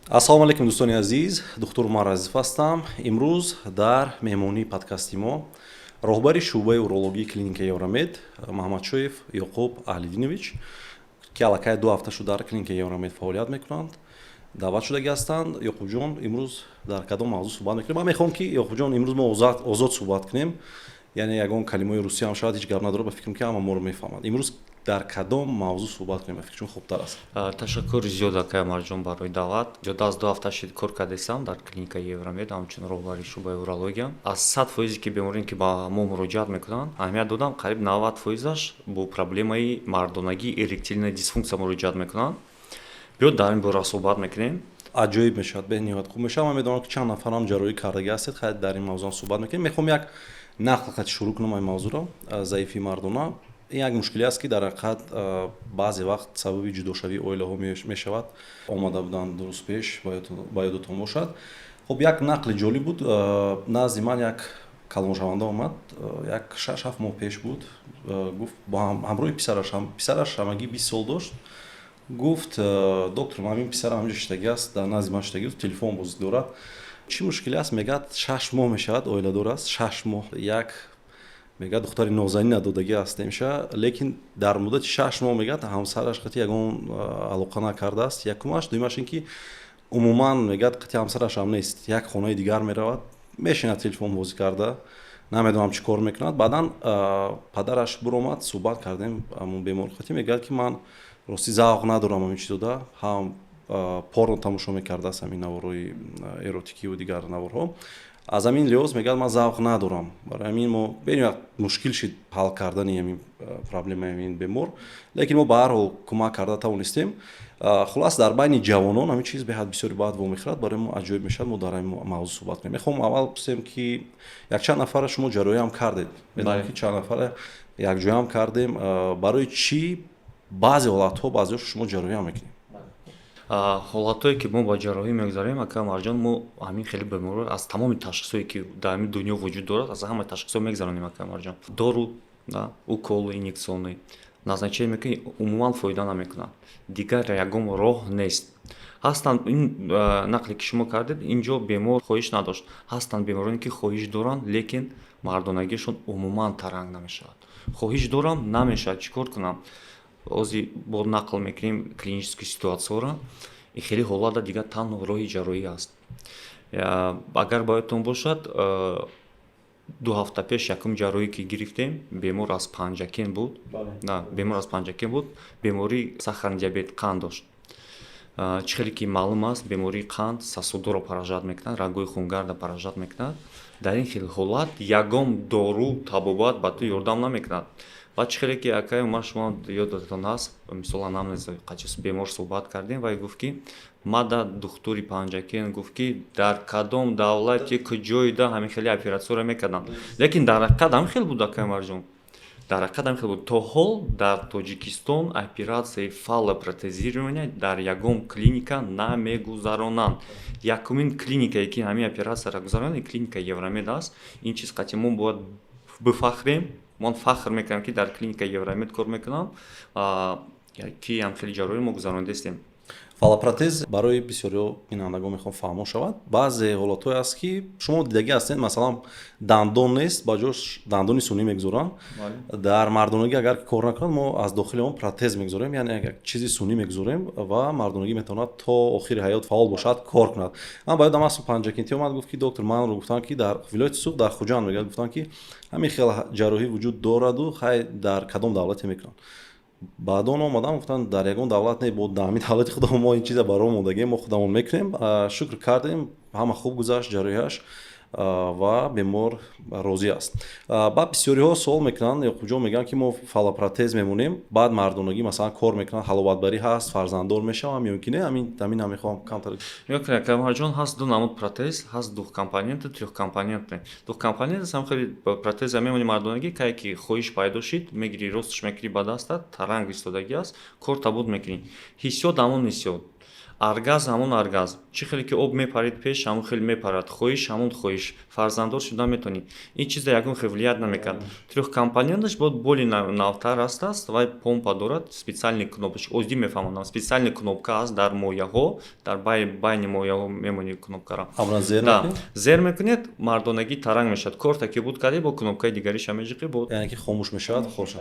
ассалому алайкум дӯстони азиз, духтур Умар Азизов ҳастам. Имрӯз дар меҳмонии подкасти мо роҳбари шуъбаи урологии клиникаи Евромед Маҳмадшоев Ёқуб Аҳлидинович, ки аллакай 2 ҳафта шуд дар клиникаи Евромед фаъолият мекунанд, даъват шудагӣ ҳастанд. Ёқубҷон, имрӯз дар кадом мавзӯъ суҳбат мекунем? Ман мехоҳам ки Ёқубҷон имрӯз мо озод суҳбат кунем, яъне ягон калимаи русиям шояд ҳеҷ гап надорад, ба фикрам ки ҳама моро мефаҳмад. Имрӯз дар кадом мавзӯъ суҳбат кунем? Ба фикрам хубтар аст. Ташаккури зиёд акай Умарҷон барои даъват. Ҷуда аз 2 ҳафта шид кор кардем дар клиникаи Евромед, ҳамчун роҳбари шуъбаи урология. Аз 100% ки беморин ки ба мо муроҷиат мекунанд, аҳамият додам қариб 90%аш бо проблемаи мардонагӣ, эректильная дисфунксия муроҷиат мекунанд. Биёд дар ин бора суҳбат мекунем. аҷоиб мешавад, бениҳоят хуб мешавад. Ман медонам ки чанд нафарам ҷарроҳӣ кардагӣ ҳастед, хай дар ин мавзӯъ суҳбат мекунем. Мехоҳам як нақл қати шурӯъ кунам ин мавзӯъро. Заифии мардона ин як мушкиле аст, ки дар ҳақиқат баъзе вақт сабаби ҷудошавии оилаҳо мешавад. Омада будан дуруст пеш ба ёдотон бошад. Хуб, як нақли ҷолиб буд. Назди ман як калоншаванда омад, як 6-7 моҳ пеш буд. Гуфт бо ҳамроҳи писараш ҳамагӣ 20 сол дошт. гуфт: доктор, ман ин писарам ҳамҷо иштагӣ аст, дар назди ман иштагӣ, телефон бозӣ дорад. Чӣ мушкиле аст? Мегӯяд 6 моҳ мешавад, оиладор аст, 6 моҳ. Як мегӯяд духтари нозанин надодагӣ аст немша, лекин дар муддати 6 моҳ мегӯяд ҳамсараш қати ягон алоқа накардааст. Якумаш, дуюмаш ин ки умуман мегӯяд қати ҳамсараш ҳам нест, як хонаи дигар меравад, мешинад телефон бозӣ карда, намедонам чӣ кор мекунад. Баъдан падараш буромад, суҳбат кардем ҳамун бемор қати, мегӯяд ки ман рости завқ надорам ҳамин чизода, ҳам порно тамошо мекардастам, ин наворҳои эротикиву дигар наворҳо. Аз ҳамин лиҳоз мегӯяд ман завқ надорам. Барои ҳамин мо бениҳоят мушкил шид ҳал кардани ҳамин проблемаи ҳамин бемор, лекин мо ба ҳар ҳол кӯмак карда тавонистем. Хулас дар байни ҷавонон ҳамин чиз беҳад бисёри баъд вомехӯрад. Барои мо аҷоиб мешавад мо дар ҳамин мавзӯъ суҳбат кунем. Мехоҳам аввал пурсем ки якчанд нафара шумо ҷарроҳиам кардед. медонам ки чанд нафара якҷоям кардем. Барои чӣ баъзе ҳолатҳо баъзеҳош шумо ҷарроҳиам мекунед? ҳолатҳое ки мо ба ҷарроҳӣ мегузарем, ака Умарҷон, мо ҳамин хеле беморро аз тамоми ташхисҳое ки дар ҳамин дунё вуҷуд дорад, аз ҳамаи ташхисҳо мегузаронем, ака Умарҷон. Дору, укол инъексионӣ назначение мекунем, умуман фоида намекунад. Дигар ягон роҳ нест. Ҳастанд ин нақле ки шумо кардед, инҷо бемор хоҳиш надошт. Ҳастанд бемороне ки хоҳиш доранд, лекин мардонагиашон умуман таранг намешавад. Хоҳиш дорам, намешавад, чӣ кор кунам? Ози бо нақл мекунем клиническую ситуациёро. Ин хеле ҳолата дигар танҳо роҳи ҷарроҳӣ аст. Агар ба ёдтон бошад, 2 ҳафта пеш якум ҷарроҳӣ ки гирифтем, бемор аз панҷакин буд. Бемор аз панҷакин буд, бемории сахарни диабет, қанд дошт. Чӣ хеле ки маълум аст, бемории қанд сосудоро паражат мекунад, рагҳои хунгарда паражат мекунад. Дар ин хел ҳолат ягон дору табобат ба ту ёрдам намекунад. ва чӣ хеле ки акай Умар, шумо ёдатон ҳаст, мисола намнез қачи бемор суҳбат кардем, вай гуфт ки мада духтури панҷакин гуфт ки дар кадом давлати куҷоида ҳамин хеле оператсияро мекарданд. Лекин дар ҳақиқат ҳамин хел буд, акай Умарҷон. Дар ҳақиқат ҳамин хел буд. То ҳол дар Тоҷикистон оператсияи фалопротезирования дар ягон клиника намегузаронанд. Якумин клиникае ки ҳамин оператсияро гузаронад, клиника Евромед аст. Ин чиз қати мо бояд бифахрем. Мон фахр мекунам ки дар клиника Евромед кор мекунам, ки ҳам хеле ҷарроҳӣ мо гузаронидастем. Фалопротез барои бисёриҳо бинандагон мехоҳам фаҳмо шавад. Баъзе ҳолатҳое аст ки шумо дидагӣ ҳастед, масалан дандон нест, ба ҷош дандони сунӣ мегузоранд. Дар мардонагӣ агар кор накунад, мо аз дохили он протез мегузорем, яъне як чизи сунӣ мегузорем ва мардонагӣ метавонад то охири ҳаёт фаъол бошад, кор кунад. Ман ба ёдам аст панҷакинтӣ омад, гуфт ки доктор, манро гуфтанд ки дар вилояти Суғ, дар Хуҷанд мегӯяд, гуфтанд ки ҳамин хел ҷарроҳӣ вуҷуд дораду хай дар кадом давлате мекунанд. Баъдон омадам, гуфтанд дар ягон давлат не, бо дар ҳамин давлати худамон мо ин чиза баромон омодагӣ, мо худамон мекунем. Шукр кардем, ҳама хуб гузашт ҷарроҳияш ва бемор розӣ аст. Баъд бисёриҳо суол мекунанд, Ёқубҷон, мегӯянд ки мо фалопротез мемонем, баъд мардонагӣ масалан кор мекунанд, ҳаловатбарӣ ҳаст, фарзанддор мешавам ё ки не? Ҳаминам мехоҳам камтар. Акай Умарҷон, ҳаст ду намуд протез, ҳаст двухкомпонентный, трёхкомпонентный. Двухкомпонентный ҳам хеле протеза мемони мардонагӣ, кае ки хоҳиш пайдо шид, мегирӣ росташ мекунӣ ба дастат, таранг истодагӣ аст, кор табуд мекунӣ. Ҳиссиёт ҳамон ҳиссиёт. оргазм ҳамон оргазм. Чӣ хеле ки об мепарид пеш, ҳамон хеле мепарад. Хоҳиш, ҳамон хоҳиш. Фарзанддор шуда метавонӣ. Ин чиза ягон хеле влият намекард. Трехкомпоненташ бод боли навтар аст, вай помпа дорад, специальный кнопочка. Озди мефаҳмонам, специальный кнопка аст дар мояҳо, дар байни мояҳо мемонӣ кнопкаро. Амра зер Да, мекунед? зер мекунед, мардонагӣ таранг мешавад. Корта ки буд кардӣ, бо кнопкаи дигариша межиқӣ, бо яъне ки хомӯш мешавад, хош.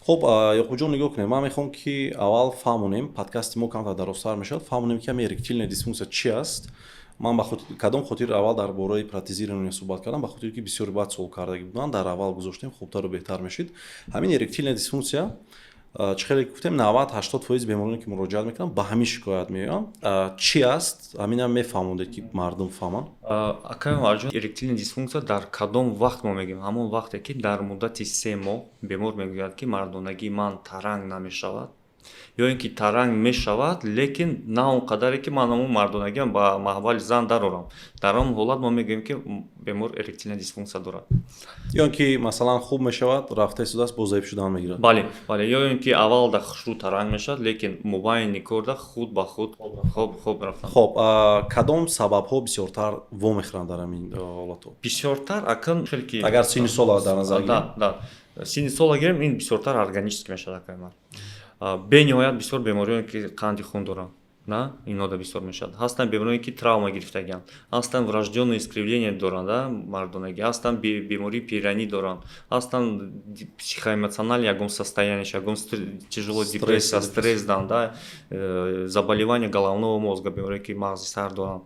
хуб, Ёқубҷон нигоҳ кунед. Ман мехоҳам ки аввал фаҳмонем, подкасти мо камтар дарозтар мешавад, фаҳмонем ки ҳамин эректильная дисфунксия чи аст. Ман ба кадом хотир аввал дар бораи протезирование суҳбат кардам, ба хотире ки бисёри баъд суол кардаги буданд, дар аввал гузоштем, хубтару беҳтар мешид. Ҳамин эректильная дисфунксия чӣ хеле гуфтем 90-80% беморине ки муроҷиат мекунанд ба ҳамин шикоят меоянд. Чи аст? Ҳаминам мефаҳмонед ки мардум фаҳманд. акай марҷон эректильная дисфунксия дар кадом вақт мо мегӯем? Ҳамон вақте ки дар муддати 3 моҳ бемор мегӯяд ки мардонагии ман таранг намешавад, ё ин ки таранг мешавад, лекин на он қадаре ки ман ҳамон мардонагиам ба маҳвали зан дарорам. Дар он ҳолат мо мегӯем ки бемор эректильная дисфунксия дорад. Ё ин ки масалан хуб мешавад, рафта истодааст, бо заиф шудан мегирад. Бале, ё ин ки аввалда хушрӯ таранг мешавад, лекин мубайни корда худ ба худ хоб рафтан. Хоб, кадом сабабҳо бисёртар вомехӯранд дар ҳамин ҳолатҳо? Бисёртар акан хеле ки Агар синни сола дар назар гирем? Да. Синни сола гирем, ин бисёртар органически мешавад акай мар. Бениҳоят бисёр бемориҳое ки қанди хун доранд, на инода бисёр мешавад. Ҳастанд беморие ки травма гирифтагианд, ҳастанд врождённое искривление доранд, мардонагӣ, ҳастанд бемории пиранӣ доранд, ҳастанд психоэмоциональный ягон состояние, ягон тяжело депрессия, стресс доранд, заболевание головного мозга, беморие ки мағзи сар доранд.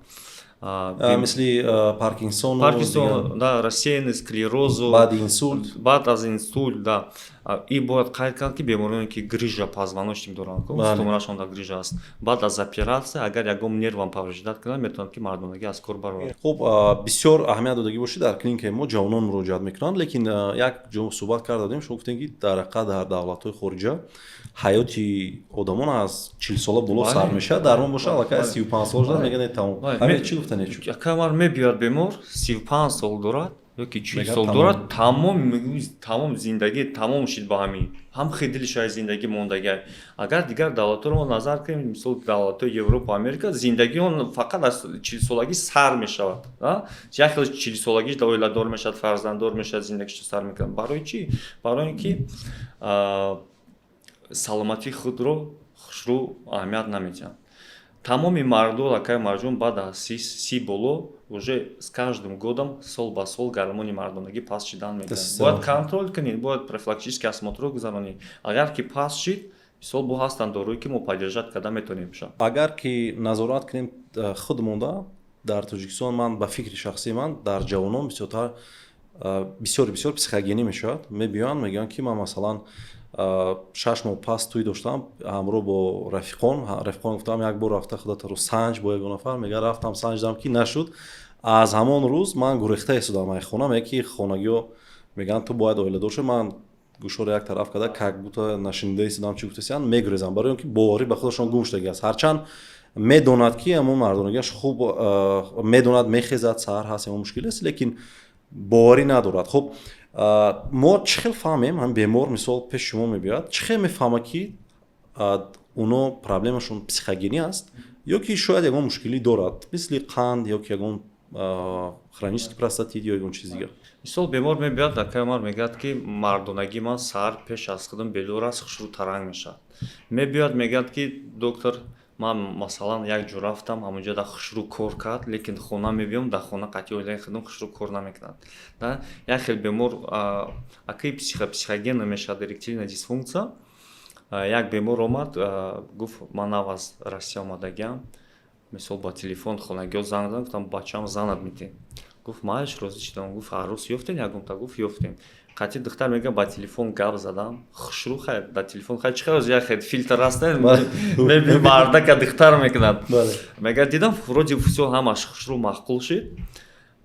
Мисли Паркинсон, да, рассеянность, склерозу, баъди инсульт. баъд аз инсульт, да. И бояд қайд кард ки беморионе ки грижа позвоночник доранд, стомонашон да грижа аст. Баъд аз операция агар ягон нервам повреждат кунад, метавонад ки мардонагӣ аз кор барояд. Хуб, бисёр аҳамият додагӣ бошед, дар клиникаи мо ҷавонон муроҷиат мекунанд, лекин як ҷо суҳбат карда будем, шумо гуфтем ки дар давлатҳои хориҷа ҳаёти одамон аз 40 сола боло сар мешавад, дар мон боша аллакай 35 сол шуда мегӯяд тамом. Ҳамин чӣ гуфтанед? Якай мар мебиёяд бемор 35 сол дорад ё ки 40 сол дорад, тамом зиндагӣ тамом шид ба ҳамин. ҳам хидили шояд зиндагӣ мондагӣ. Агар дигар давлатҳоро мо назар кунем, мисол давлатҳои Европа, Америка, зиндагии он фақат аз 40 солагӣ сар мешавад. Як хел 40 солагӣ оиладор мешавад, фарзанддор мешавад, зиндагиашо сар мекунад. Барои чӣ? Барои ин ки саломатии худро хушрӯ аҳамият намедиҳанд. Тамоми мардон акай марҷон баъд аз 30 боло уже с каждым годом сол ба сол гормони мардонагӣ паст шидан мегӯяд. Бояд контрол кунед, бояд профилактический осмотрро гузаронед. Агар ки паст шид, мисол бо ҳастанд дорои ки мо поддержать карда метавонем. Агар ки назорат кунем худ монда дар Тоҷикистон, ман ба фикри шахсии ман дар ҷавонон бисёр психогенӣ мешавад. Мебиёянд мегӯянд ки ман масалан 6 моҳ пас тӯй доштам ҳамроҳ бо рафиқон гуфтам як бор рафта худатаро санҷ бо ягон нафар, мега рафтам санҷдам ки нашуд. Аз ҳамон рӯз ман гурехта истодам аз хона, мега ки хонагиҳо мегӯянд ту бояд оиладор шавӣ. Ман гӯшоро як тараф карда как бута нашинида истодам чӣ гуфтасиянд, мегурезам, барои он ки боварӣ ба худашон гум шудагӣ аст. Ҳарчанд медонад ки ҳамон мардонагиаш хуб медонад мехезад, саҳар ҳаст, ҳамон мушкил аст, лекин боварӣ надорад. Хуб, мо чӣ хел фаҳмем, ҳам бемор мисол пеши шумо мебиёяд, чӣ хел мефаҳмад ки уно проблемашон психогенӣ аст ё ки шояд ягон мушкилӣ дорад, мисли қанд ё ки ягон хронический простатит ё ягон чиз дигар? Мисол бемор мебиёяд, акай мар мегӯяд ки мардонагии ман саҳар пеш аз худам белор аст, хушрӯ таранг мешавад. Мебиёяд мегӯяд ки доктор, ман масалан як ҷо рафтам, ҳамонҷо да хушрӯ кор кард, лекин хона мебиём, дар хона қатъи оилаи худам хушрӯ кор намекунад. Як хел бемор акай психогенна мешавад эректильная дисфунксия. Як бемор омад, гуфт ман нав аз Россия омадагиам, мисол ба телефон хонагиҳо занг задам, гуфтам бачаам занад метем. Гуфт маиш розӣ шидам, гуфт арӯс ёфтем ягонта? Гуфт ёфтем. Қатъи духтар мега ба телефон гап задам, хушрӯ хай да телефон хай чӣ хел як хел фильтр аста, мебини мардака духтар мекунад. Мега дидам вроде всё ҳамаш хушрӯ маъқул шид.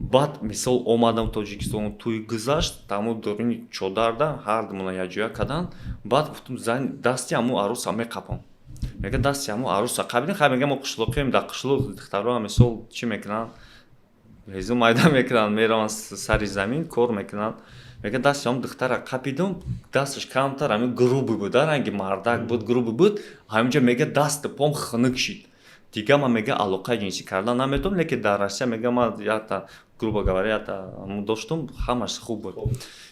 Баъд мисол омадам Тоҷикистон, тӯй гузашт, тамо дурини чодарда ҳардумона якҷоя кадан. Баъд гуфтам зани дасти ҳамон арӯса меқапам. Мега дасти ҳамон арӯса қабилин хай мега мо қишлоқем, дар қишлоқ духтароа мисол чӣ мекунанд? Ҳезу майда мекунанд, мераванд сари замин кор мекунанд. Мега дасти ҳамон духтара қапидам, дасташ камтар ҳамин грубӣ буд, ранги мардак буд, грубӣ буд. Ҳаминҷа мега дасти пом хунук шид. дига ман мега алоқаи ҷинсӣ кардан наметавонам, лекин дар Россия мега ман ята грубо говоря ята доштум, ҳамаш хуб буд.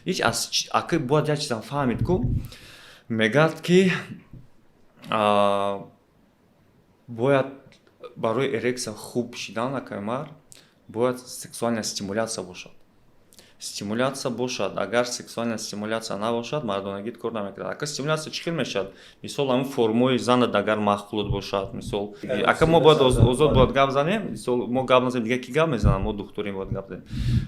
Ҳеҷ аз ака бояд як чизам фаҳмид ку мегӯяд ки бояд барои эрексия хуб шидан акамар бояд сексуальная стимуляция бошад. Стимуляция бошад. Агар сексуальная стимуляция набошад, мардонагит кор намекунад. Ака стимуляция чӣ хел мешавад? Мисол ҳамин формои занад агар махлут бошад, мисол ака мо бояд озод бояд гап занем, мисол мо гап назанем, дига ки гап мезанам, мо духтурим бояд гап занем.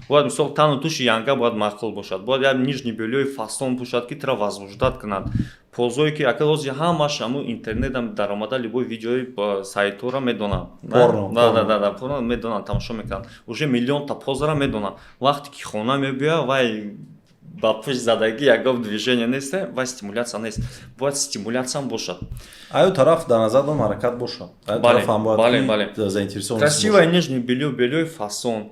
Бояд мисол тану туши янга бояд махлут бошад. Бояд як нижний бельёи фасон бошад, ки тра возбуждат кунад. Позое ки ака лози ҳамаш ҳамун интернетам даромада любой видеои сайтора медонам. Порно. Да, порно медонам, тамошо мекунам. Уже миллионта позара медонам. Вақте ки хона мебия, вай ба пӯш задагӣ ягон движение нест, вай стимуляция нест. Бояд стимуляция бошад. Аю тараф дар назар дорам ҳаракат бошад. Аю тараф ҳам бояд заинтересован. Красивое нижний бельёй фасон.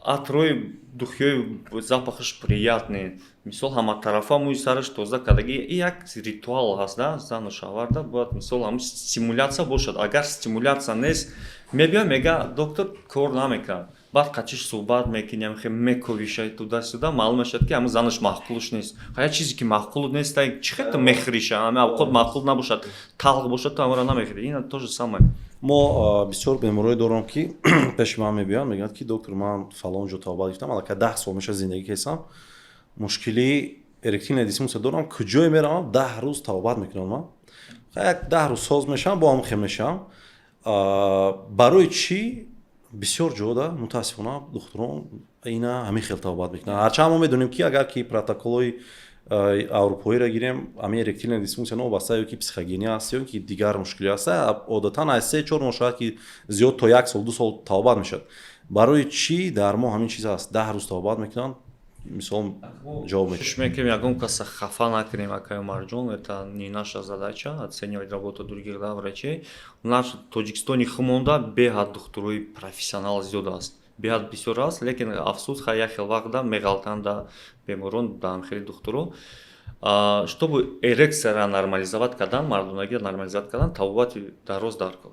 Атрои духёи запахаш приятный. Мисол ҳаматарафа мӯи сараш тоза кардаги и як ритуал ҳаст, да, зану шаварда бояд мисол ҳамун стимуляция бошад. Агар стимуляция нест, мебия мега доктор кор намекунад. Баъд қачиш суҳбат мекунем, хе мековишай туда-сюда, маълум мешавад ки ҳамун занаш махқулуш нест. Ҳа як чизе ки махқулут нест, чӣ хел ту мехӯриша? Ҳамин авқот махқулут набошад, талқ бошад, ту ҳамонро намехӯри. Ин то же самое. мо бисёр беморое дорам ки пеши ман мебиёнд, мегӯянд ки доктор ман фалон ҷо тавбат гирифтам, аллакай 10 сол мешавад зиндагӣ кардам. Мушкили эректильная дисфункция дорам, куҷое меравам 10 рӯз тавбат мекунам ман. Як 10 рӯз соз мешавам, бо ҳамон хел мешавам. Барои чӣ бисёр ҷода мутаассифона духтурон ина ҳамин хел тавбат мекунанд. Ҳарчанд мо медонем ки агар ки протоколҳои аврупоиро гирем, ҳамин эректильная дисфункция новобаста ё ки психогения аст ё ки дигар мушкилӣ аст, одатан аз 3-4 моҳ шояд ки зиёд то 1 сол 2 сол тавбат мешавад. Барои чӣ дар мо ҳамин чиз аст? 10 рӯз тавбат мекунанд. Мисол ҷавоб мекунем. Мекунем ягон каса хафа накунем, акай Марҷон, это не наша задача, оценивать работу других врачей. У нас в Тоҷикистони хумонда беҳад духтурои профессионал зиёд аст. Беҳад бисёр аст, лекин афсус ха як хел вақт да меғалтанд да беморон да хели духтуро. Чтобы эрексияро нормализовать кардан, мардонагиро нормализовать кардан, тавбати дароз дар кор.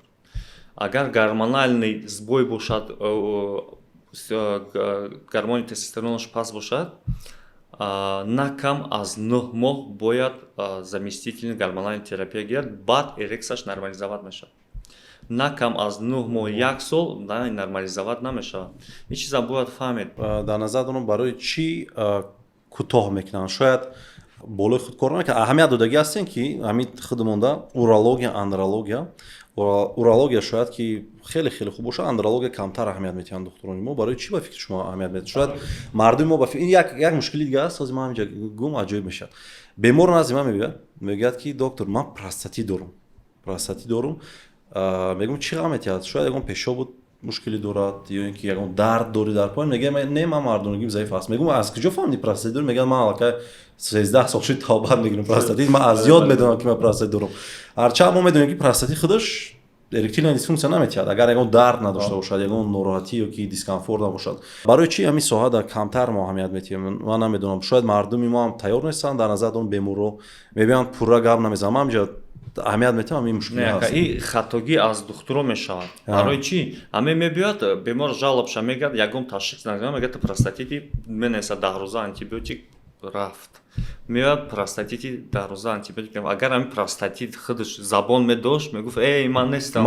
Агар гормональный сбой бошад, гормони тестостеронаш паст бошад, на кам аз 9 моҳ бояд заместительный гормональная терапия гирад, баъд эрексияш нормализоват мешавад. На кам аз 9 моҳ 1 сол нормализоват намешавад. Ин чиза бояд фаҳмед. Дар назар дорам барои чӣ кӯтоҳ мекунанд. Шояд болои худ кор намекунанд. Аҳамият додагӣ ҳастем ки ҳамин худмонда урология, андрология. Урология шояд ки хеле хуб бошад, андрология камтар аҳамият метиҳанд духтурони мо. Барои чӣ ба фикри шумо аҳамият метиҳад? Шояд мардуми мо ба фикр ин як мушкили дига аст, ҳозир ман ҳаминҷа гум аҷоиб мешавад. Бемор назди ман мегӯяд ки доктор ман простатит дорам. Мегӯям чӣ ғам метиҳад? Шояд ягон пешобот мушкилӣ дорад ё ин ки ягон дард дори дар поин. Мегӯям не, ман мардонагим заиф аст. Мегӯям аз куҷо фаҳмидӣ простатит дорӣ? Мегӯяд ман аллакай 13 сол шуд тавбат мекунам простатит. Ман аз ёд медонам ки ман простатит дорам. Ҳарчанд мо медонем ки простатит худаш эректильная дисфункция наметиҳад. Агар ягон дард надошта бошад, ягон нороҳатӣ ё ки дискомфорт набошад. Барои чӣ ҳамин соҳада камтар мо аҳамият метиҳем? Ман намедонам. Шояд мардуми мо ҳам тайёр нестанд дар назар дорам беморро. Мебиёнд пурра гап намезанам. Ман ҳаминҷа аҳамият метиҳам ин мушкил ҳаст. Ин хатогӣ аз духтуро мешавад. Барои чӣ? Ҳамин мебиёд бемор жалобша мегӯяд ягон ташхис надодам, мегӯяд простатити менеса 10 рӯза антибиотик рафт. Меояд простатити 10 рӯза антибиотик. Агар ҳамин простатит худаш забон медошт, мегуфт ман нестам.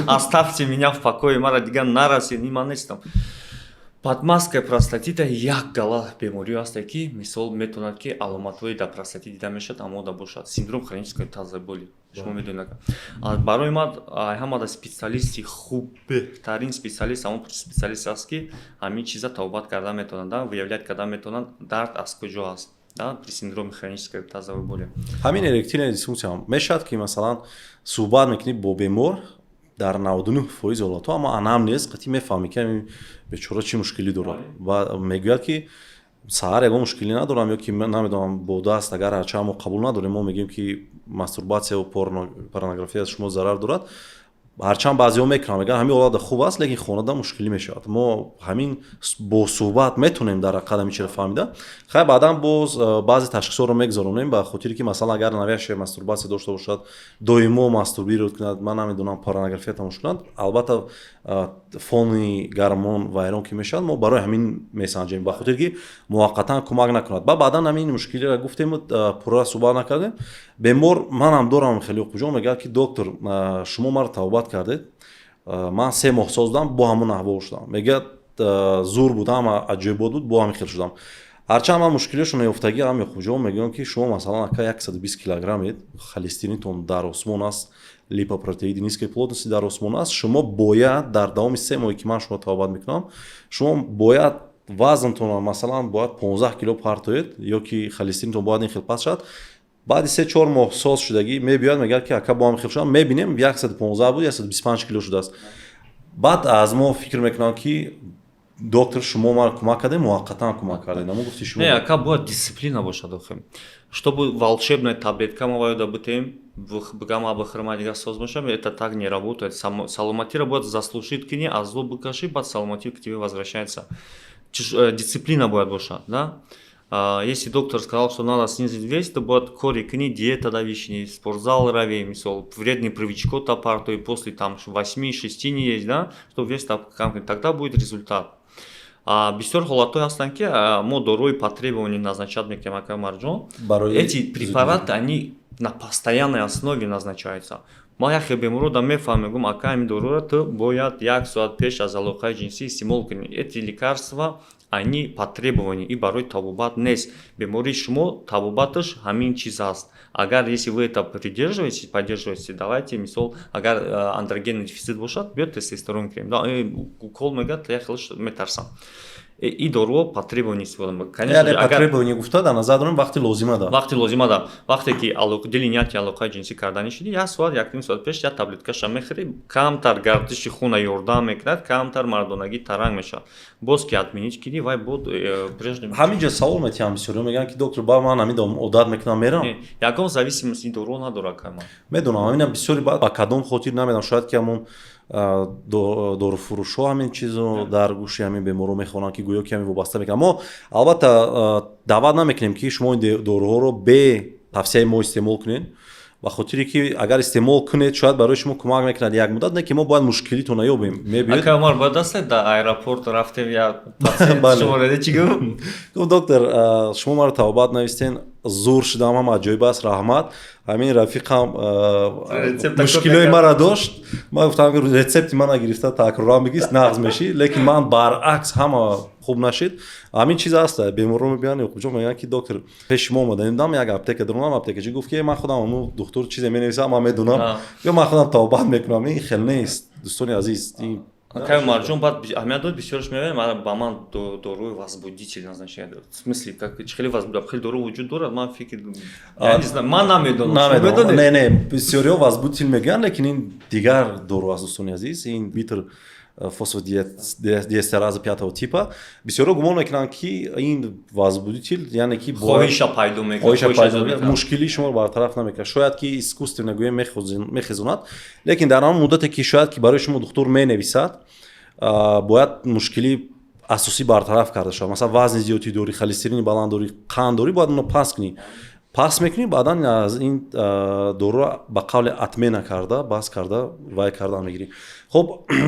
Оставьте меня в покое, мара дига нарасед, ман нестам. Подмазка простатита як гала беморӣ аст ки мисол метавонад ки аломатҳои дар простатит дида мешавад, омода бошад. Синдром хронической тазоболии. Шумо медонед. Барои ман ҳамада специалисти хуб беҳтарин специалист ҳамон специалист аст ки ҳамин чиза тавбат карда метавонанд, выявлять карда метавонанд дард аз куҷо аст. Да, при синдроме хронической тазоболии. Ҳамин эректильная дисфункция мешавад ки масалан суҳбат мекунӣ бо бемор дар 99% ҳолатҳо, аммо анамнез қати мефаҳмӣ ки ҳамин бечора чӣ мушкилӣ дорад. Ва мегӯяд ки саҳар ягон мушкилӣ надорам ё ки намедонам бо даст агар ҳарчанд мо қабул надорем, мо мегӯем ки мастурбатсия ва порнография аз шумо зарар дорад. ҳарчанд баъзеҳо мекунанд мегӯянд ҳамин ҳолат хуб аст лекин хонада мушкилӣ мешавад мо ҳамин бо суҳбат метавонем дар ҳақиқат ҳамин чиро фаҳмида хай баъдан боз баъзе ташхисҳоро мегузаронем ба хотире ки масалан агар навияш мастурбатсия дошта бошад доимо мастурбируд кунад ман намедонам порнография тамошо кунад албатта фони гармон вайрон ки мешавад мо барои ҳамин месанҷем ба хотире ки муваққатан кӯмак накунад баъдан ҳамин мушкилиро гуфтем пурра суҳбат накардем бемор манам дорам хеле хуҷо мегӯяд ки доктор шумо маро тавбат кардед ман 3 моҳ соз будам бо ҳамон аҳвол шудам мегӯяд зур будам аҷоибот буд бо ҳамин хел шудам ҳарчанд ман мушкилиашон ёфтагӣ ҳам хуҷо мегӯям ки шумо масалан ака 120 килограммед холестеринтон дар осмон аст липопротеиди низкой плотности дар осмон аст шумо бояд дар давоми 3 моҳе ки ман шумо тавбат мекунам шумо бояд вазнтон масалан бояд 15 кило партоед ё ки холестеринтон бояд ин хел паст шавад баъди 3-4 моҳ соз шудагӣ мебиёяд мегӯяд ки ака бо ҳамин хел шудам мебинем 115 буд 125 кило шудааст баъд аз мо фикр мекунам ки доктор шумо маро кӯмак кардем муваққатан кӯмак кардем намо гуфти шумо не ака бояд дисциплина бошад охе чтобы волшебная таблетка мы ваю добытым бгама бахрма дигар соз бошам это так не работает саломатиро бояд заслужить кини аз зло быкаши баъд саломатиро к тебе возвращается дисциплина бояд бошад да если доктор сказал, что надо снизить вес, то будет кори кни, диета давишни, спортзал рави, мисол, вредный привычкот апарту и после там 8-6 не есть, да, что вес тогда будет результат. Бисёр ҳолатой ҳастанд ки мо дорои по требованию назначат мекунем ака марҷон эти препараты они на постоянной основе назначаются ма яхе беморро мефаҳмем мегӯям ака ҳамин дороро ту бояд 1 соат пеш аз алоқаи ҷинсӣ истеъмол кунӣ эти лекарства они по требованию и барои табобат нест бемории шумо табобаташ ҳамин чиз аст агар если вы это поддерживаете давайте мисол агар андрогенный дефицит бошад биёд тестостерон крем укол мегӯяд я хелаш метарсам и доруо по требованию истифода конечно по требованию гуфта дар назар дорем вақти лозимада вақте ки дили ниятки алоқаи ҷинсӣ кардани шуди 1 соат 1 соат пеш як таблеткаша мехӯри камтар гардиши хуна ёрдам мекунад камтар мардонагӣ таранг мешавад боз ки отменить киди вай буд прежде ҳамин ҷо савол метиҳам бисёр мегӯянд ки доктор ба ман ҳамин одат мекунам мерам ягон зависимости доруо надорад кама медонам ҳамина бисёри ба кадом хотир намедонам шояд ки ҳамон дорфурӯшҳо ҳамин чизо дар гӯши ҳамин беморро мехонанд ки гӯё ки ҳамин вобаста мекунанд мо албатта даъват намекунем ки шумо ин доруҳоро бе тавсияи мо истеъмол кунед ба хотире ки агар истеъмол кунед шояд барои шумо кӯмак мекунад як муддат не ки мо бояд мушкилитро наёбем мебиёд ака умар бояд аст дар аэропорт рафтем я пациент шумореда чӣ гуфт доктор шумо маро табобат навистен зур шудам ҳам аҷоиб аст раҳмат ҳамин рафиқам мушкилои маро дошт ман гуфтам рецепти мана гирифта такроран бигир нағз мешӣ лекин ман баръакс ҳама хуб нашид ҳамин чиз аст беморро мебиёянд ёқубҷон мегӯянд ки доктор пеши мо омаданем дам як аптека дорам аптекачи гуфт ки ман худам ону доктор чизе менависам ман медонам ё ман худам табобат мекунам ин хел нест дӯстони азиз акай марҷон баъд аҳамият бисёрш мебинем ба ман доруи возбудитель назначает в смысле как хеле возбудитель хеле дору вуҷуд дорад ман фикр я не знаю ман намедонам не бисёриҳо возбудитель мегӯянд лекин ин дигар дору аст дӯстони азиз ин битр фосфодиэстераза 5 типа бисёриҳо гумон мекунанд ки ин возбудитель яъне ки хоҳиша пайдо мекунад мушкилии шуморо бартараф намекунад шояд ки искусственно гӯем мехезонад лекин дар ҳамон муддате ки шояд ки барои шумо доктор менависад бояд мушкилӣ асосӣ бартараф карда шавад масалан вазни зиёдӣ дорӣ холестерини баланд дорӣ қанд дорӣ бояд оно паст кунӣ пас мекунӣ баъдан аз ин доруро ба қавли отмена карда бас карда вай карда мегирӣ хуб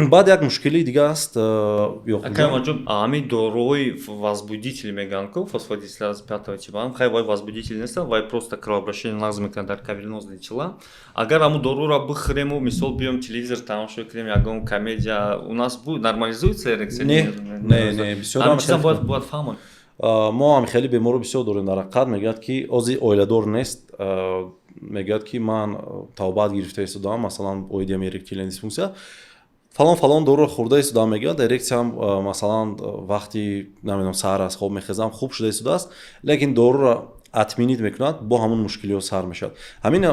баъд як мушкилии дига аст акамаҷон ҳамин доруҳои возбудители мегӯянд ку фосфодиэстераза 5 типа хай вай возбудитель нестанд вай просто кровообращение нағз мекунад дар кавернозные тела агар ҳамун доруро бихӯрему мисол биём телевизор тамошо кунем ягон комедия у нас будет нормализуется эрекция не бисёр бояд фаҳмон мо ҳам хеле беморро бисёр дорем дар ҳақиқат мегӯяд ки ози оиладор нест мегӯяд ки ман тавбат гирифта истодам масалан оидиам эректильная дисфунксия фалон доруро хӯрда истодам мегӯяд эрексияам масалан вақти намедонам саҳар аз хоб мехезам хуб шуда истодааст лекин доруро отменит мекунад бо ҳамон мушкилиҳо сар мешавад ҳамин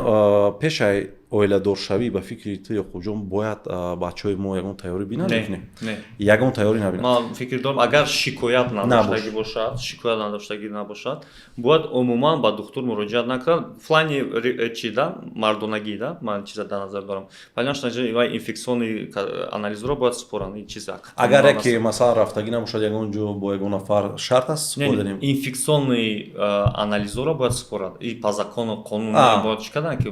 пешай оиладоршавӣ ба фикри ту Яқубҷон бояд бачаҳои мо ягон тайёрӣ бинавекунем? Не. Ягон тайёрӣ набинад. ман фикр дорам агар шикоят надоштагӣ набошад бояд умуман ба духтур муроҷиат накунад флани чида мардонагӣ да ман чиза дар назар дорам вай инфексиони анализро бояд супоранд ин чиза агар яке масалан рафтагӣ набошад ягон ҷо бо ягон нафар шарт аст супорданем инфексиони анализро бояд супорад и по закону қонун бояд чӣ кардан ки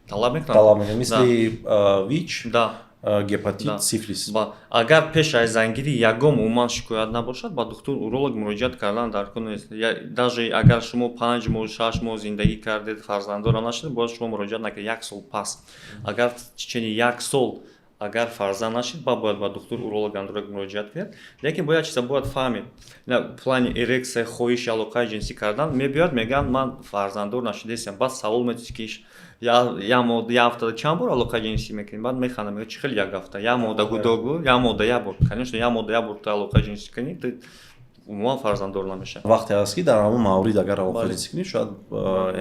талаб мекунад мисли вич да гепатит сифлис агар пеш аз зангирӣ ягон умуман шикоят набошад ба духтур уролог муроҷиат кардан дар кор нест даже агар шумо 5 моҳ 6 моҳ зиндагӣ кардед фарзанддора нашудед бояд шумо муроҷиат накунед 1 сол пас агар чини 1 сол агар фарзанд нашид бояд ба духтур уролог андролог муроҷиат кунед лекин бояд чиза бояд фаҳмед плани эрексия хоҳиши алоқаи ҷинсӣ кардан мебиёд мегӯянд ман фарзанддор нашудаистам баъд савол метурсед ки як ҳафтада чанд бор алоқаи ҷинсӣ мекунед баъд механдад мегӯяд чӣ хел як ҳафта як моҳ дагудогу як моҳ да як бор конечно як моҳ да як бор ту алоқаи ҷинсӣ кунӣ умуман фарзанддор намешавад вақте ҳаст ки дар ҳамон маврид агар алоқаи ҷинсӣ кунӣ шояд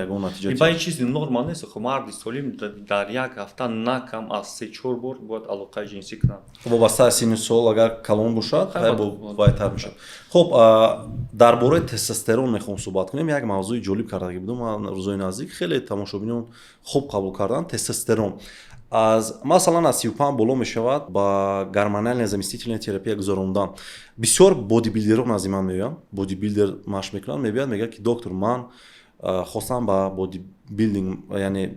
ягон натиҷа ба ин чизи норма нест хуб марди солим дар як ҳафта на кам аз 3-4 бор бояд алоқаи ҷинсӣ кунад вобаста аз синни сол агар калон бошад байтар мешавад хуб дар бораи тестостерон мехоҳам суҳбат кунем як мавзӯи ҷолиб кардагӣ будум рӯзои наздик хеле тамошобинон хуб қабул карданд тестостерон масалан аз 35 боло мешавад ба гормоналия заместительная терапия гузарондан бисёр бодибилдерон аз ман меоянд бодибилдер машқ мекунанд мебиёяд мегӯяд ки доктор ман хостам ба бодибилдинг яъне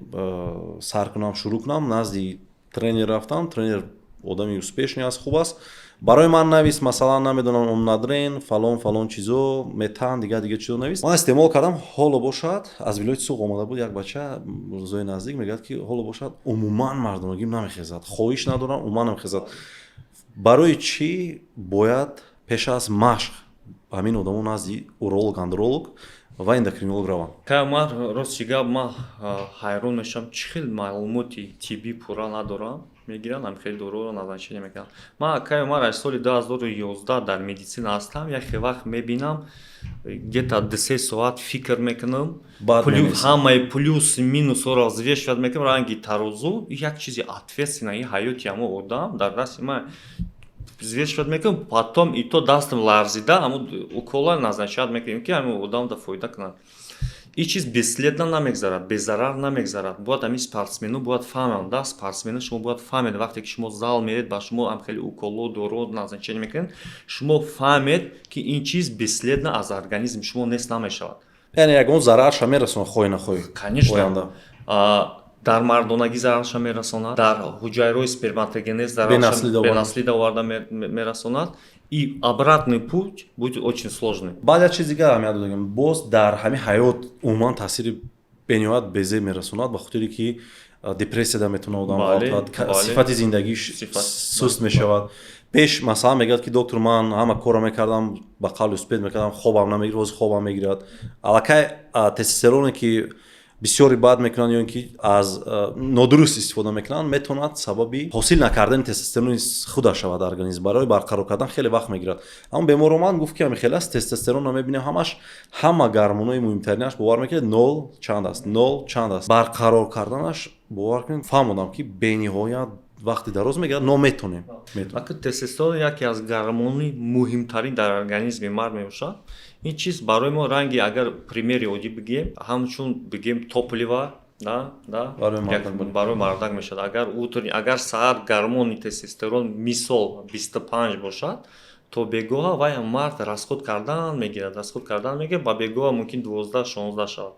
сар кунам шурӯъ кунам назди тренер рафтам тренер одами успешный аст хуб аст барои ман навис масалан намедонам омнадрен фалон чизо метан дига чизо навис ман истеъмол кардам ҳоло бошад аз вилояти суғ омада буд як бача рӯзои наздик мегӯяд ки ҳоло бошад умуман мардонагим намехезад хоҳиш надорам умуман намехезад барои чӣ бояд пеш аз машқ ҳамин одамон назди уролог андролог ва эндокринолог раванд ман рости гап ман ҳайрон мешавам чӣ хел маълумоти тиббӣ пурра надорам мегиранд ҳам хеле дороро назначение мекунанд ман акай умар аз соли 2011 дар медисина ҳастам яке вақт мебинам где-то 2-3 соат фикр мекунам ҳамаи плюс минусҳоро взвешивать мекунам ранги тарозу як чизи ответственнаи ҳаёти ҳамо одам дар дасти ман взвешивать мекунам потом и то дастам ларзида ҳамун укола назначат мекунем ки ҳамин одамда фоида кунад ин чиз бесследно намегзарад безарар намегзарад бояд ҳамин спортсмену бояд фаҳманд да спортсмену шумо бояд фаҳмед вақте ки шумо зал меред ба шумо ҳам хеле уколо доро назначение мекунед шумо фаҳмед ки ин чиз бесследно аз организми шумо нест намешавад яъне ягон зарарша мерасонад хоҳӣ нахоҳӣ конечно дар мардонагӣ зарарша мерасонад дар ҳуҷайрои сперматогенез бенаслида оварда мерасонад и обратный путь будет очень сложный баъд як чиз дигар аҳамият додагам боз дар ҳамин ҳаёт умуман таъсири бениҳоят безеб мерасонад ба хотире ки депрессияда метавонад одам сифати зиндагиш суст мешавад пеш масалан мегӯяд ки доктор ман ҳама корро мекардам ба қавли успед мекардам хобам намегирад ҳозир хобам мегирад аллакай тестостероне ки бисёре баъд мекунанд ё ин ки аз нодуруст истифода мекунанд метавонад сабаби ҳосил накардани тестостерони худаш шавад организм барои барқарор кардан хеле вақт мегирад аммо беморо ман гуфт ки ҳамин хеле аст тестостеронро мебинем ҳамаш ҳама гормонои муҳимтаринаш бовар мекунед 0 чанд аст 0 чанд аст барқарор карданаш бовар кунед фаҳмодам ки бениҳоят вақти дароз мегирад нометонем тестостерон яке аз гормони муҳимтарин дар организми мард мебошад ин чиз барои мо ранги агар примери оддӣ бигем ҳамчун бигем топлива барои мардак мешавад агар саҳар гормони тестостерон мисол 25 бошад то бегоҳа вай мард расход кардан мегирад ба бегоҳа мумкин 12-16 шавад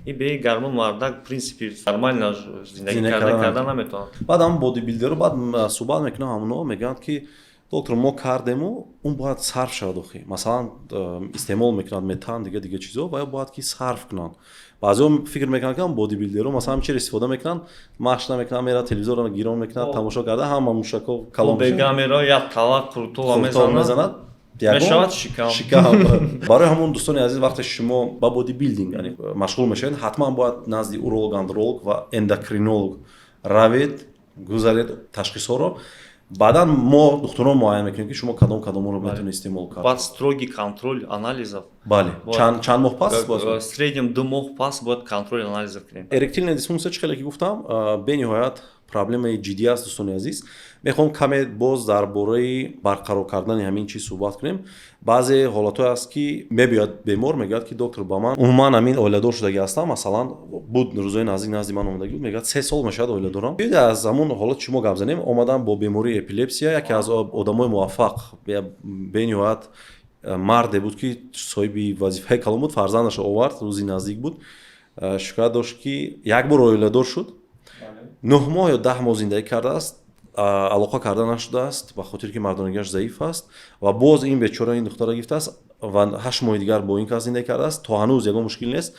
ин бе гормон мардак принципи нормально зиндагӣ кардан наметавонад баъд ҳам бодибилдерро баъд суҳбат мекунам ҳамуно мегӯянд ки доктор мо кардему он бояд сарф шавад охи масалан истеъмол мекунад метан дига чизо ва бояд ки сарф кунанд баъзеҳо фикр мекунанд ки бодибилдерро масалан чиро истифода мекунанд машқ намекунанд мерад телевизорро гирон мекунад тамошо карда ҳама мушако калон бегамеро як тала крутова мезанад мешавад шикам барои ҳамон дӯстони азиз вақте шумо ба бодибилдинг яъне машғул мешавед ҳатман бояд назди уролог андролог ва эндокринолог равед гузаред ташхисҳоро баъдан мо духтурон муайян мекунем ки шумо кадомро метавонед истеъмол кард. баъд строгий контроль анализов. бале чанд моҳ пас В среднем 2 моҳ пас бояд контроль анализов кунем. эректильная дисфунксия чӣ хеле ки гуфтам бениҳоят проблемаи ҷиддӣ аст дӯстони азиз. Мехоҳам каме боз дар бораи барқарор кардани ҳамин чиз суҳбат кунем. Баъзе ҳолатҳое аст ки мебиёд бемор мегӯяд ки доктор ба ман умуман ҳамин оиладор шудагӣ ҳастам, масалан буд рӯзои назди ман омадагӣ буд, мегӯяд 3 сол мешавад оиладорам. биёед аз ҳамун ҳолати шумо гап занем. омадам бо бемории эпилепсия, яке аз одамои муваффақ бениҳоят марде буд ки соҳиби вазифаи калон буд, фарзандашро овард, рӯзи наздик буд, шикоят дошт ки як бор оиладор шуд, 9 моҳ ё 10 моҳ зиндагӣ кардааст, алоқа карда нашудааст ба хотире ки мардонагиаш заиф аст ва боз ин бечора ин духтара гирифтааст ва 8 моҳи дигар бо ин кас зиндагӣ кардааст. То ҳанӯз ягон мушкил нест.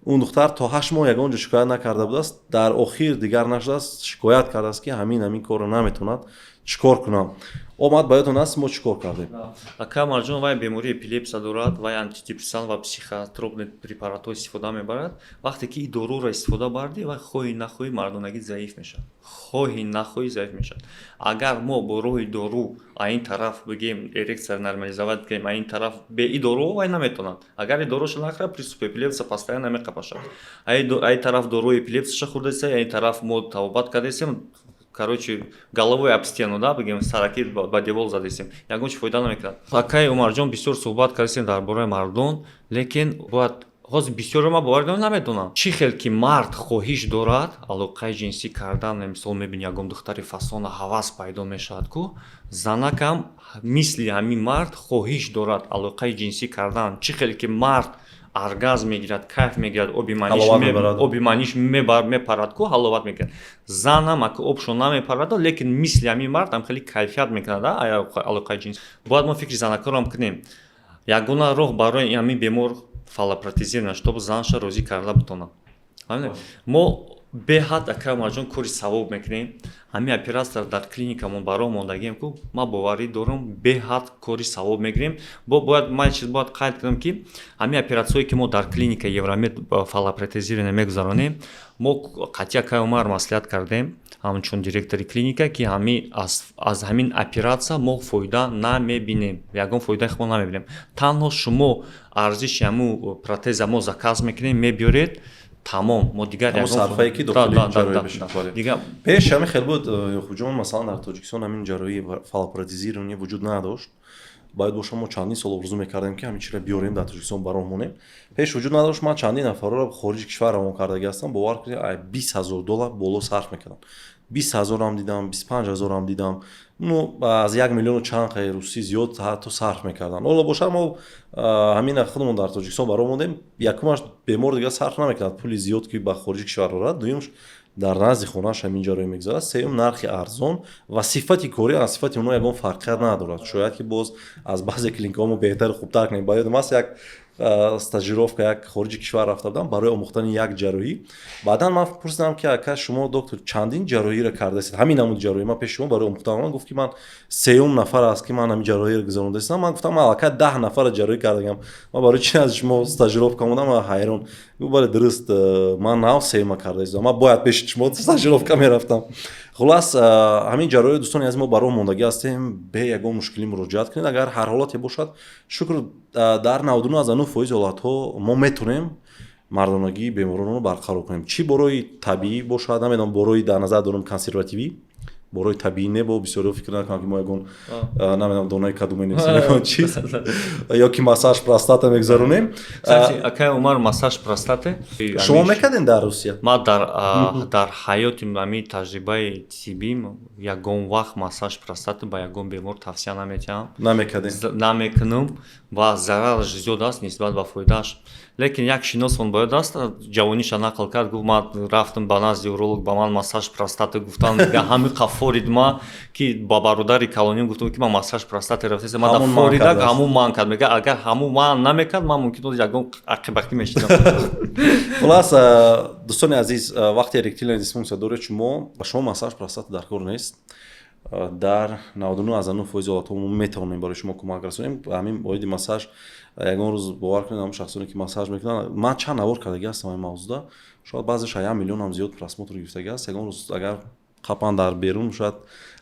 Он духтар то 8 моҳ ягон ҷо шикоят накарда будааст. Дар охир дигар нашудааст, шикоят кардааст ки ҳамин корро наметавонад, чӣ кор кунам. Омад ба ёдтон аст мо чӣ кор кардем. Ака марҷон вай бемории эпилепсия дорад, вай антидепрессант ва психотропни препаратҳо истифода мебарад. Вақте ки ин доруро истифода барди, вай хоҳӣ нахоҳӣ мардонагӣ заиф мешавад. Хоҳӣ нахоҳӣ заиф мешавад. Агар мо бо роҳи дору аин тараф бигем эрексия нормализовать бигем, аин тараф бе и дору вай наметавонад. Агар и доруша нахӯрад, приступ эпилепсия постоянно меқапашад. Аин тараф дору эпилепсияша хӯрдасем, аин тараф мо табобат кардасем, короче, головой об стену, да, бигем сараки ба девор задесем. Ягон чӣ фоида намекунад. Акай Умарҷон бисёр суҳбат кардем дар бораи мардон, лекин бояд ҳозир бисёро ма бовар намедонам. Чӣ хел ки мард хоҳиш дорад, алоқаи ҷинсӣ кардан, мисол мебини ягон духтари фасона ҳавас пайдо мешавад ку, занакам мисли ҳамин мард хоҳиш дорад алоқаи ҷинсӣ кардан. Чӣ хел ки мард оргазм мегирад, кайф мегирад, оби маниш мепарад ку, ҳаловат мекунад. Занам ака обшо намепарад, лекин мисли ҳамин мард ҳам хеле кайфият мекунад алоқаи ҷинсӣ. Бояд мо фикри занакорам кунем. Ягона роҳ барои ҳамин бемор фалопротезирование, чтобы занша розӣ карда бутонад. Мо беҳад ака марҷон кори савоб мекунем. Ҳамин операция дар клиникамон баро мондагием ку, ма боварӣ дорам беҳад кори савоб мекунем. Бояд ман чиз бояд қайд кунам ки ҳамин операцияҳое ки мо дар клиника Евромед фалопротезирование мегузаронем, мо қатъи ака Умар маслиҳат кардем ҳамчун директори клиника ки аз ҳамин операция мо фоида намебинем, ягон фоидаи мо намебинем. Танҳо шумо арзиши ҳамун протеза мо заказ мекунем, мебиёред, тамом, мо дигар ягон сарфае ки дохили ҷарроҳӣ бешавад. Пеш ҳамин хел буд Ёхуҷон, масалан дар Тоҷикистон ҳамин ҷарроҳии фалопротезирование вуҷуд надошт. Бояд бошам мо чандин сол орзу мекардем ки ҳамин чиро биёрем дар Тоҷикистон баромонем. Пеш вуҷуд надошт. Ман чандин нафарро хориҷи кишвар равон кардаги ҳастам. Бовар кунед $20,000 боло сарф мекардам. 20,000 дидам, 25,000 дидам. Ну аз 1 миллиону чанд қаи русӣ зиёд ҳатто сарф мекардан. Ҳоло бошад мо ҳамин худмон дар Тоҷикистон баромондем. Якумаш бемор дига сарф намекард пули зиёд ки ба хориҷи кишвар рорад. Дуюмш дар назди хонааш ҳамин ҷарроҳӣ мегузарад. Сеюм нархи арзон ва сифати кори аз сифати онҳо ягон фарқият надорад. Шояд ки боз аз баъзе клиникаҳо мо беҳтар хубтар кунем. Ба ёдам аст як стажировка як хориҷи кишвар рафта будам барои омӯхтани як ҷарроҳӣ. Баъдан ман пурсидам ки ака шумо доктор чандин ҷарроҳиро кардастед? Ҳамин намуди ҷарроҳӣ ман пеши шумо барои омӯхтан. Ман гуфт ки ман сеюм нафар аст ки ман ҳамин ҷарроҳиро гузарондастам. Ман гуфтам ман аллакай 10 нафара ҷарроҳӣ кардагам. Ман барои чи аз шумо стажировка омадам? Ман ҳайрон. Гуфт бале дуруст, ман нав сеюма кардаистам. Ман бояд пеши шумо стажировка мерафтам. Хулас ҳамин ҷарроҳи дӯстони азиз мо барои мондагӣ ҳастем. Бе ягон мушкилӣ муроҷиат кунед. Агар ҳар ҳолате бошад, шукр дар 99% ҳолатҳо мо метавонем мардонагии беморонро барқарор кунем. Чӣ борои табиӣ бошад, намедонам борои дар назар дорам консервативӣ, борои табиӣ не бо бисёриҳо фикр накунам ки мо ягон намедонам донаи каду менависем ягон чиз ё ки массаж простата мегузаронем. Акай Умар массаж простата шумо мекардем дар Русия? Ма дар ҳаёти ҳамин таҷрибаи тиббим ягон вақт массаж простата ба ягон бемор тавсия наметиҳам. Намекунам ва зарараш зиёд аст нисбат ба фоидааш. Лекин як шиносмон бояд аст, ҷавониша нақл кард, гуфт ман рафтам ба назди уролог, ба ман массаж простата гуфтан. Ҳамин қафорид ма ки ба бародари калоним гуфтам ки ман массаж простата рафтам. Ман да форида ҳамун ман кард. Мега агар ҳамун ман намекард, ман мумкин буд ягон ақибақӣ мешидам. Хулас дӯстони азиз, вақте эректильная дисфунксия доред шумо, ба шумо массаж простата дар кор нест. Дар 99% ҳолатҳо мо метавонем барои шумо кӯмак расонем. Ҳамин боиди массаж ягон рӯз бовар кунед, ҳамон шахсоне ки массаж мекунанд, ман чанд навор кардаги ҳастам ҳамин мавзӯъда. Шояд баъзеаш 1 миллион ҳам зиёд просмотр гирифтаги аст. Ягон рӯз агар қапан дар берун шояд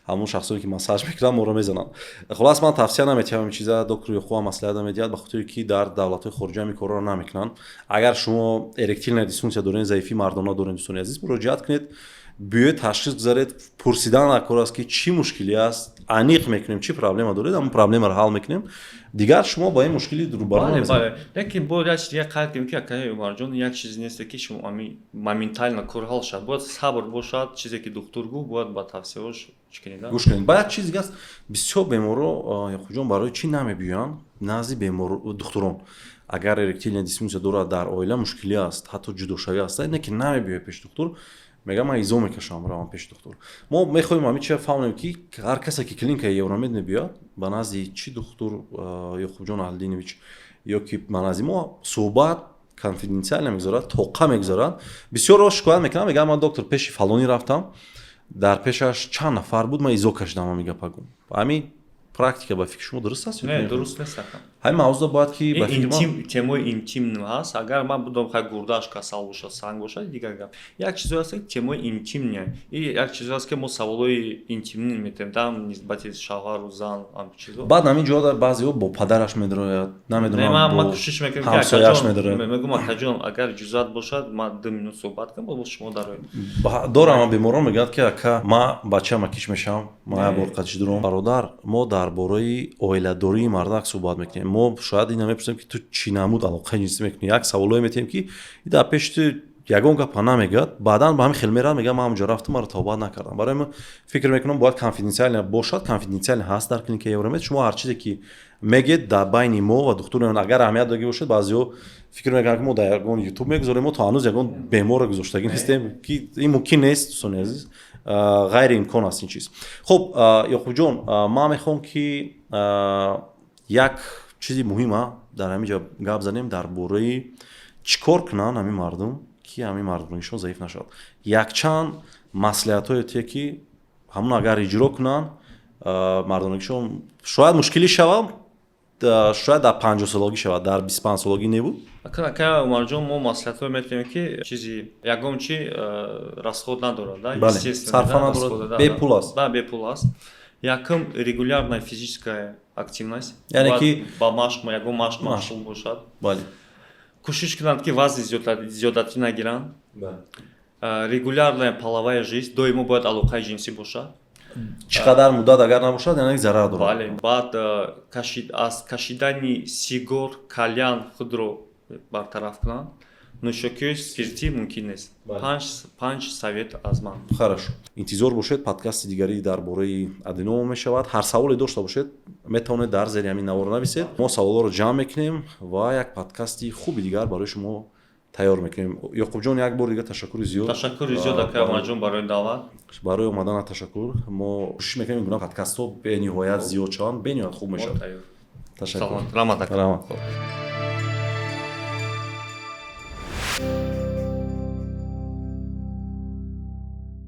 ҳамон шахсоне ки массаж мекунанд моро мезананд. Хулас ман тавсия наметиҳам ин чиза доктор Ёқуб маслиҳат намедиҳад, ба хотире ки дар давлатҳои хориҷа ин корро намекунанд. Агар шумо эректильная дисфунксия доред, заифӣ мардона доред, дӯстони азиз, муроҷиат кунед, биёед ташхис гузаред. Пурсидан як кор аст ки чӣ мушкилӣ аст, аниқ мекунем, чӣ проблема доред, ҳамон проблемаро ҳал мекунем. Дигар шумо ба ин мушкилӣ рӯбарӯ намешавед. Лекин бояд як қайд кунем ки акаи Умарҷон як чиз несте ки шумо моментально кор ҳал шавад. Бояд сабр бошад, чизе ки доктор гуфт, бояд ба тавсияҳош гӯш кунед. Ба як чиз дига аст, бисёр беморо Ёқубҷон барои чӣ намебиёянд назди духтурон. Агар эректильная дисфунксия дорад, дар оила мушкилӣ аст, ҳатто ҷудошавӣ аст, не ки намебиёяд пеши духтур, мегам ман изо мекашам равам пеши духтур. Мо мехоҳем ҳамин чиро фаҳмонем ки ҳар касе ки клиникаи Евромед мебиёд ба назди чӣ духтур Ёқубҷон Аҳлидинович ё ки ба назди мо суҳбат конфиденсиально мегузорад, тоқа мегузорад. Бисёрро шикоят мекунанд, мегӯянд ман доктор пеши фалонӣ рафтам, дар пешаш чанд нафар буд, ман изо кашидам ҳамин гапа гум. Ҳамин практика ба фикри шумо дуруст аст? Не, дуруст нест. Ҳамин мавзӯъ бояд ки ба фикри ман темои интим ҳаст. Агар ман будам хай гурдааш касал бошад, санг бошад, дигар гап. Як чизе аст ки темои интимния. И як чизе аст ки мо саволои интимни метем там нисбати шавҳару зан ам чизо. Баъд ҳамин ҷо дар баъзеҳо бо падараш медорояд, намедонам. Ман кӯшиш мекунам ки ҳамсояш медорояд. мегӯям акаҷон агар иҷозат бошад, ман 2 минут суҳбат кунам бо шумо дароям. Дорам беморон мегӯянд ки ака ман бачаам акиш мешавам, ман як бор қатиш дурам. Бародар, мо дар бораи оиладории мардак суҳбат мекунем. Мо шояд ин мепурсем ки ту чӣ намуд алоқаи ҷинсӣ мекунӣ. Як саволое метиҳем ки дар пеши ту ягон гапа намегӯяд, баъдан ба ҳамин хел меравад, мегӯяд ман ҳамонҷо рафтам, маро тобат накардам. Барои ман фикр мекунам бояд конфиденсиально бошад, конфиденсиально ҳаст дар клиникаи Евромед. Шумо ҳар чизе ки мегед дар байни мо ва духтур агар аҳамият дорад бошад, баъзеҳо фикр мекунанд ки мо дар ягон ютуб мегузорем, мо то ҳанӯз ягон беморро гузоштагӣ нестем, ки ин мумкин нест, дӯстони азиз, ғайриимкон аст ин чиз. Хуб, Ёқубҷон, ман мехоҳам ки як чизи муҳима дар ҳамин ҷо гап занем дар бораи чӣ кор кунанд ҳамин мардум ки ҳамин мардонагишон заиф нашавад. Якчанд маслиҳатҳое тие ки ҳамон агар иҷро кунанд мардонагишон шояд мушкилӣ шавад, шояд дар 50 солагӣ шавад, дар 25 солагӣ небуд. Ака Умарҷон, мо маслиҳатҳое метиҳем ки чизи ягон чи расход надорад, бале, сарфа надорад, бепул аст. Да, бепул аст. Якум регулярная физическая активность. Яъне ки ба машқ ягон машқ машғул бошад. Бале. Кӯшиш кунанд ки вазни зиёдатӣ нагиранд. Регулярная половая жизнь, доимо бояд алоқаи ҷинсӣ бошад. Чӣ қадар муддат агар набошад, яъне зарар дорад. Бале, баъд аз кашидани сигор, кальян худро бартараф кунанд. Нӯшокии спиртӣ мумкин нест. 5 совет аз ман. Хорошо. Интизор бошед, подкасти дигари дар бораи аденома мешавад. Ҳар саволе дошта бошед, метавонед дар зери ҳамин наворо нависед. Мо саволҳоро ҷамъ мекунем ва як подкасти хуби дигар барои шумо тайёр мекунем. Ёқубҷон, як бор дигар ташаккури зиёд. Ташаккури зиёд ака Умарҷон барои даъват. Барои омаданат ташаккур. Мо кӯшиш мекунем ин гуна подкастҳо бениҳоят зиёд шаванд, бениҳоят хуб мешавад. Ташаккур. Рамат ака.